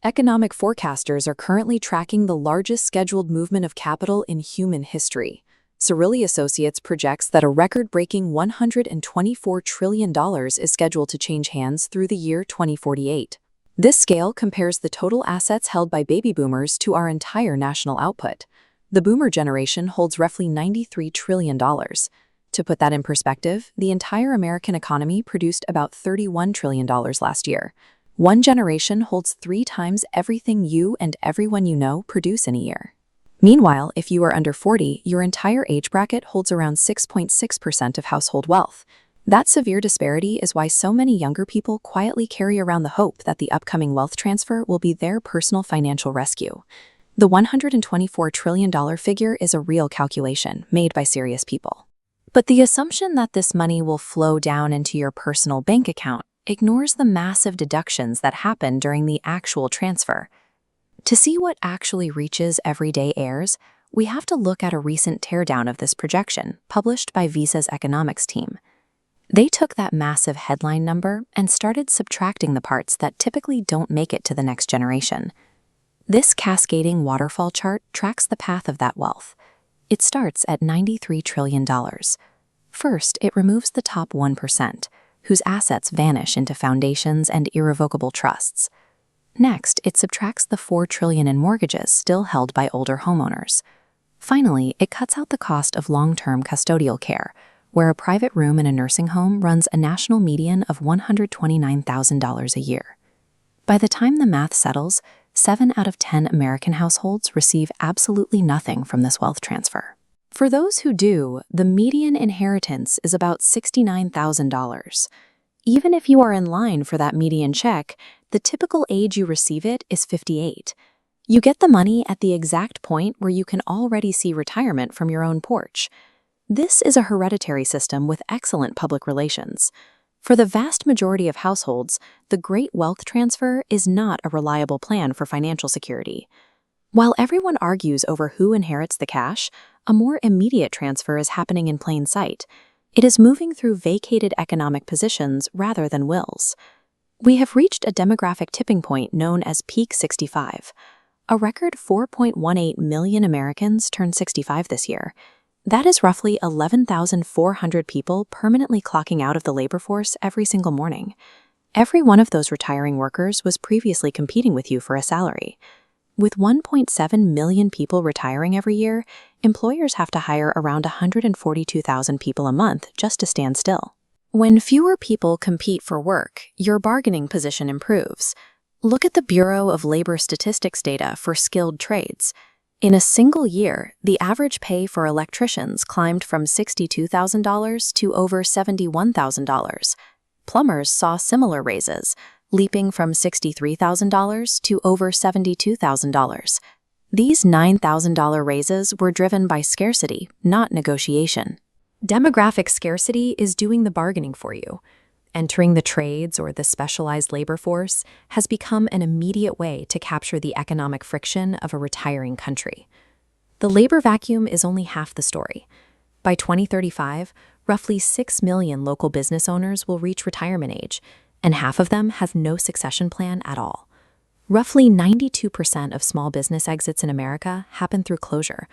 Economic forecasters are currently tracking the largest scheduled movement of capital in human history. Cerulli Associates projects that a record-breaking $124 trillion is scheduled to change hands through the year 2048. This scale compares the total assets held by baby boomers to our entire national output. The boomer generation holds roughly $93 trillion. To put that in perspective, the entire American economy produced about $31 trillion last year. One generation holds 3 times everything you and everyone you know produce in a year. Meanwhile, if you are under 40, your entire age bracket holds around 6.6% of household wealth. That severe disparity is why so many younger people quietly carry around the hope that the upcoming wealth transfer will be their personal financial rescue. The $124 trillion figure is a real calculation made by serious people. But the assumption that this money will flow down into your personal bank account ignores the massive deductions that happen during the actual transfer. To see what actually reaches everyday heirs, we have to look at a recent teardown of this projection published by Visa's Economics team. They took that massive headline number and started subtracting the parts that typically don't make it to the next generation. This cascading waterfall chart tracks the path of that wealth. It starts at $93 trillion. First, it removes the top 1%, whose assets vanish into foundations and irrevocable trusts. Next, it subtracts the $4 trillion in mortgages still held by older homeowners. Finally, it cuts out the cost of long-term custodial care, where a private room in a nursing home runs a national median of $129,000 a year. By the time the math settles, 7 out of 10 American households receive absolutely nothing from this wealth transfer. For those who do, the median inheritance is about $69,000. Even if you are in line for that median check, the typical age you receive it is 58. You get the money at the exact point where you can already see retirement from your own porch. This is a hereditary system with excellent public relations. For the vast majority of households, the Great Wealth Transfer is not a reliable plan for financial security. While everyone argues over who inherits the cash, a more immediate transfer is happening in plain sight. It is moving through vacated economic positions rather than wills. We have reached a demographic tipping point known as Peak 65. A record 4.18 million Americans turned 65 this year. That is roughly 11,400 people permanently clocking out of the labor force every single morning. Every one of those retiring workers was previously competing with you for a salary. With 1.7 million people retiring every year, employers have to hire around 142,000 people a month just to stand still. When fewer people compete for work, your bargaining position improves. Look at the Bureau of Labor Statistics data for skilled trades. In a single year, the average pay for electricians climbed from $62,000 to over $71,000. Plumbers saw similar raises, leaping from $63,000 to over $72,000. These $9,000 raises were driven by scarcity, not negotiation. Demographic scarcity is doing the bargaining for you. Entering the trades or the specialized labor force has become an immediate way to capture the economic friction of a retiring country. The labor vacuum is only half the story. By 2035, roughly 6 million local business owners will reach retirement age, and half of them have no succession plan at all. Roughly 92% of small business exits in America happen through closure.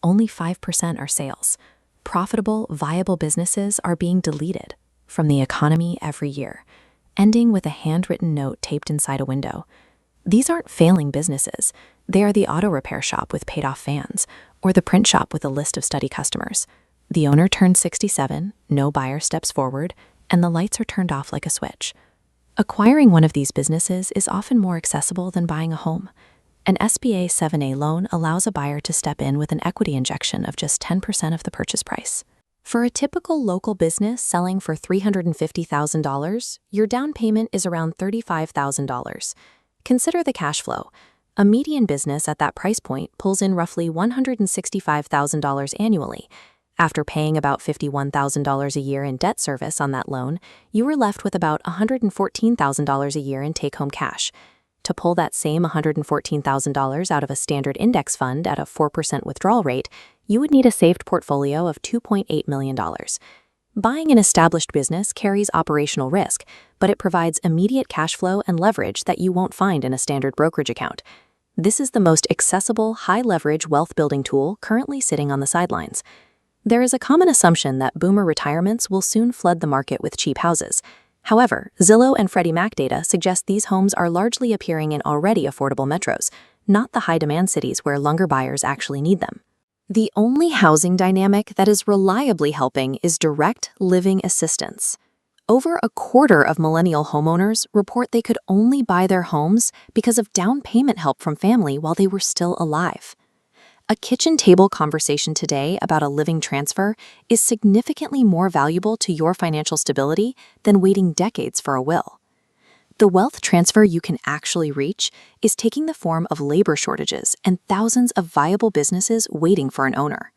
Only 5% are sales. Profitable, viable businesses are being deleted from the economy every year, ending with a handwritten note taped inside a window. These aren't failing businesses. They are the auto repair shop with paid-off fans, or the print shop with a list of steady customers. The owner turns 67, no buyer steps forward, and the lights are turned off like a switch. Acquiring one of these businesses is often more accessible than buying a home. An SBA 7A loan allows a buyer to step in with an equity injection of just 10% of the purchase price. For a typical local business selling for $350,000, your down payment is around $35,000. Consider the cash flow. A median business at that price point pulls in roughly $165,000 annually. After paying about $51,000 a year in debt service on that loan, you are left with about $114,000 a year in take-home cash. To pull that same $114,000 out of a standard index fund at a 4% withdrawal rate, you would need a saved portfolio of $2.8 million. Buying an established business carries operational risk, but it provides immediate cash flow and leverage that you won't find in a standard brokerage account. This is the most accessible, high-leverage wealth-building tool currently sitting on the sidelines. There is a common assumption that boomer retirements will soon flood the market with cheap houses. However, Zillow and Freddie Mac data suggest these homes are largely appearing in already affordable metros, not the high-demand cities where younger buyers actually need them. The only housing dynamic that is reliably helping is direct living assistance. Over a quarter of millennial homeowners report they could only buy their homes because of down payment help from family while they were still alive. A kitchen table conversation today about a living transfer is significantly more valuable to your financial stability than waiting decades for a will. The wealth transfer you can actually reach is taking the form of labor shortages and thousands of viable businesses waiting for an owner.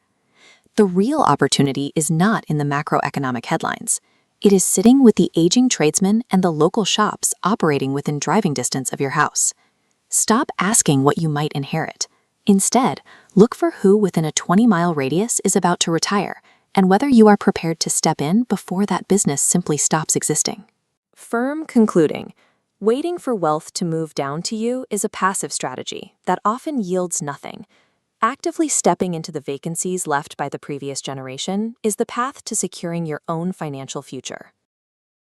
The real opportunity is not in the macroeconomic headlines. It is sitting with the aging tradesmen and the local shops operating within driving distance of your house. Stop asking what you might inherit. Instead, look for who within a 20-mile radius is about to retire and whether you are prepared to step in before that business simply stops existing. Firm concluding. Waiting for wealth to move down to you is a passive strategy that often yields nothing. Actively stepping into the vacancies left by the previous generation is the path to securing your own financial future.